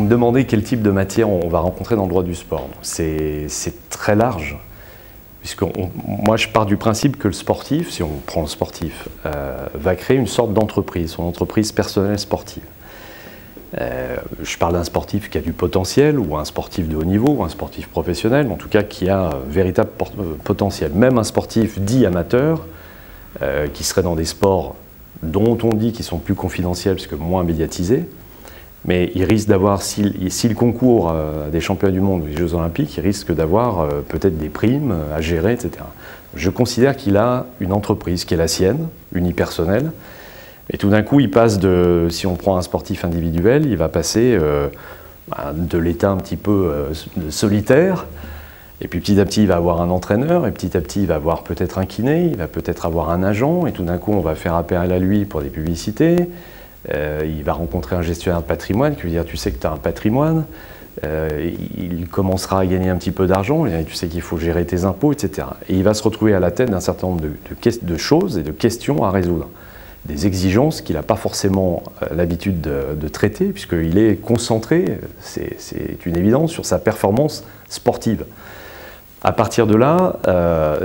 me demandez quel type de matière on va rencontrer dans le droit du sport. C'est très large, puisque moi je pars du principe que le sportif, si on prend le sportif, va créer une sorte d'entreprise, son entreprise personnelle sportive. Je parle d'un sportif qui a du potentiel, ou un sportif de haut niveau, ou un sportif professionnel, en tout cas qui a un véritable potentiel. Même un sportif dit amateur, qui serait dans des sports dont on dit qu'ils sont plus confidentiels, parce que moins médiatisés, mais il risque d'avoir, s'il concourt à des championnats du monde ou des Jeux Olympiques, il risque d'avoir peut-être des primes à gérer, etc. Je considère qu'il a une entreprise qui est la sienne, unipersonnelle, et tout d'un coup, il passe de, si on prend un sportif individuel, il va passer de l'état un petit peu solitaire, et puis petit à petit, il va avoir un entraîneur, et petit à petit, il va avoir peut-être un kiné, il va peut-être avoir un agent, et tout d'un coup, on va faire appel à lui pour des publicités. Il va rencontrer un gestionnaire de patrimoine qui lui dire « tu sais que tu as un patrimoine ». Il commencera à gagner un petit peu d'argent, tu sais qu'il faut gérer tes impôts, etc. Et il va se retrouver à la tête d'un certain nombre de choses et de questions à résoudre. Des exigences qu'il n'a pas forcément l'habitude de traiter, puisqu'il est concentré, c'est une évidence, sur sa performance sportive. À partir de là,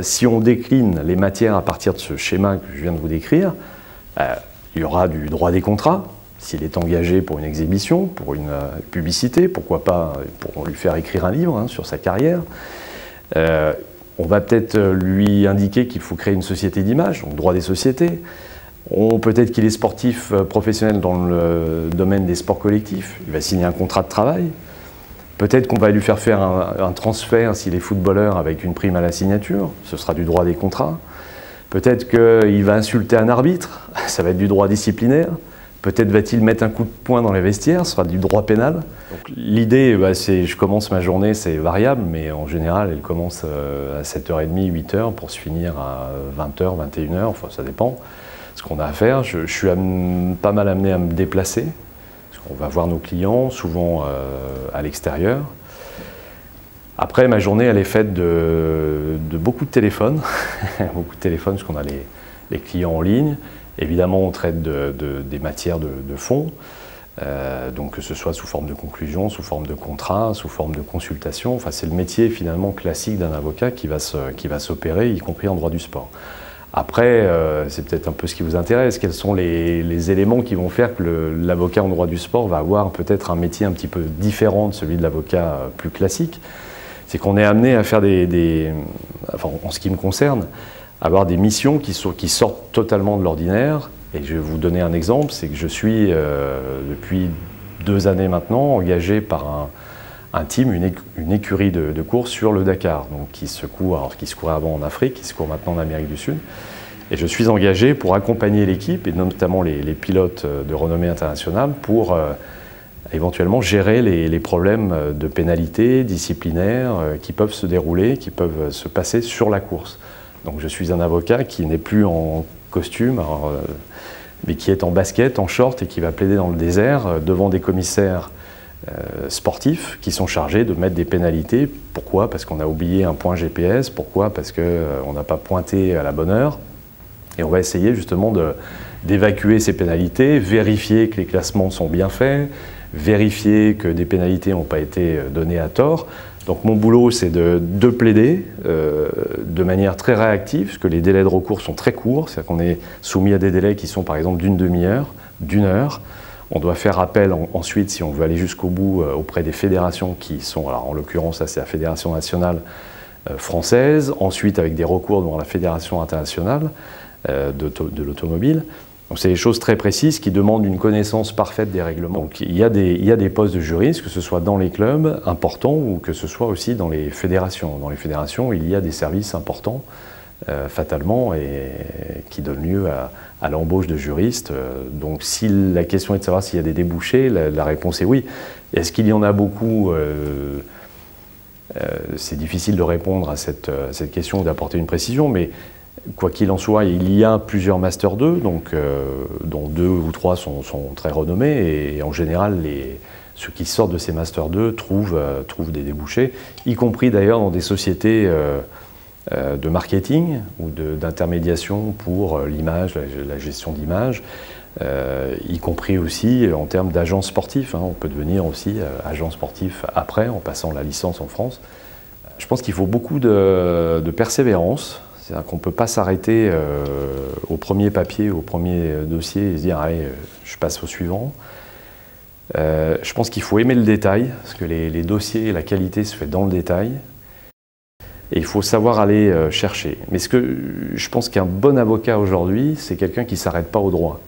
si on décline les matières à partir de ce schéma que je viens de vous décrire, il y aura du droit des contrats, s'il est engagé pour une exhibition, pour une publicité, pourquoi pas pour lui faire écrire un livre sur sa carrière. On va peut-être lui indiquer qu'il faut créer une société d'image, donc droit des sociétés. Peut-être qu'il est sportif professionnel dans le domaine des sports collectifs, il va signer un contrat de travail. Peut-être qu'on va lui faire un transfert s'il est footballeur avec une prime à la signature, ce sera du droit des contrats. Peut-être qu'il va insulter un arbitre, ça va être du droit disciplinaire. Peut-être va-t-il mettre un coup de poing dans les vestiaires, ce sera du droit pénal. L'idée, c'est je commence ma journée, c'est variable, mais en général, elle commence à 7h30, 8h pour se finir à 20h, 21h, enfin ça dépend ce qu'on a à faire. Je suis pas mal amené à me déplacer, parce qu'on va voir nos clients, souvent à l'extérieur. Après, ma journée, elle est faite de beaucoup de téléphones, beaucoup de téléphones, parce qu'on a les clients en ligne. Évidemment, on traite des matières de fond, donc que ce soit sous forme de conclusion, sous forme de contrat, sous forme de consultation. Enfin, c'est le métier finalement classique d'un avocat qui va s'opérer, y compris en droit du sport. Après, c'est peut-être un peu ce qui vous intéresse. Quels sont les éléments qui vont faire que l'avocat en droit du sport va avoir peut-être un métier un petit peu différent de celui de l'avocat plus classique? C'est qu'on est amené à faire enfin, en ce qui me concerne, avoir des missions qui sortent totalement de l'ordinaire. Et je vais vous donner un exemple, c'est que je suis, depuis 2 années maintenant, engagé par un team, une écurie de course sur le Dakar, donc qui se courait avant en Afrique, qui se court maintenant en Amérique du Sud. Et je suis engagé pour accompagner l'équipe, et notamment les pilotes de renommée internationale, pour éventuellement gérer les problèmes de pénalité disciplinaires qui peuvent se dérouler, qui peuvent se passer sur la course. Donc je suis un avocat qui n'est plus en costume, mais qui est en basket, en short, et qui va plaider dans le désert devant des commissaires sportifs qui sont chargés de mettre des pénalités. Pourquoi? Parce qu'on a oublié un point GPS. Pourquoi? Parce qu'on n'a pas pointé à la bonne heure. Et on va essayer justement d'évacuer ces pénalités, vérifier que les classements sont bien faits, vérifier que des pénalités n'ont pas été données à tort. Donc mon boulot, c'est de plaider de manière très réactive, parce que les délais de recours sont très courts, c'est-à-dire qu'on est soumis à des délais qui sont par exemple d'une demi-heure, d'une heure. On doit faire appel ensuite, si on veut aller jusqu'au bout, auprès des fédérations qui sont, alors en l'occurrence, ça c'est la Fédération nationale française, ensuite avec des recours devant la Fédération internationale de l'automobile. Donc c'est des choses très précises qui demandent une connaissance parfaite des règlements. Donc il y a des postes de juristes, que ce soit dans les clubs importants ou que ce soit aussi dans les fédérations. Dans les fédérations, il y a des services importants, fatalement, et qui donnent lieu à l'embauche de juristes. Donc si la question est de savoir s'il y a des débouchés, la réponse est oui. Est-ce qu'il y en a beaucoup? C'est difficile de répondre à cette question ou d'apporter une précision, mais quoi qu'il en soit, il y a plusieurs Master 2, donc, dont 2 ou 3 sont très renommés, et en général, ceux qui sortent de ces Master 2 trouvent des débouchés, y compris d'ailleurs dans des sociétés de marketing ou d'intermédiation pour l'image, la gestion d'image, y compris aussi en termes d'agent sportif. On peut devenir aussi agent sportif après, en passant la licence en France. Je pense qu'il faut beaucoup de persévérance. C'est-à-dire qu'on ne peut pas s'arrêter au premier papier, au premier dossier et se dire « allez, je passe au suivant ». Je pense qu'il faut aimer le détail, parce que les dossiers et la qualité se fait dans le détail. Et il faut savoir aller chercher. Mais ce que je pense qu'un bon avocat aujourd'hui, c'est quelqu'un qui ne s'arrête pas au droit.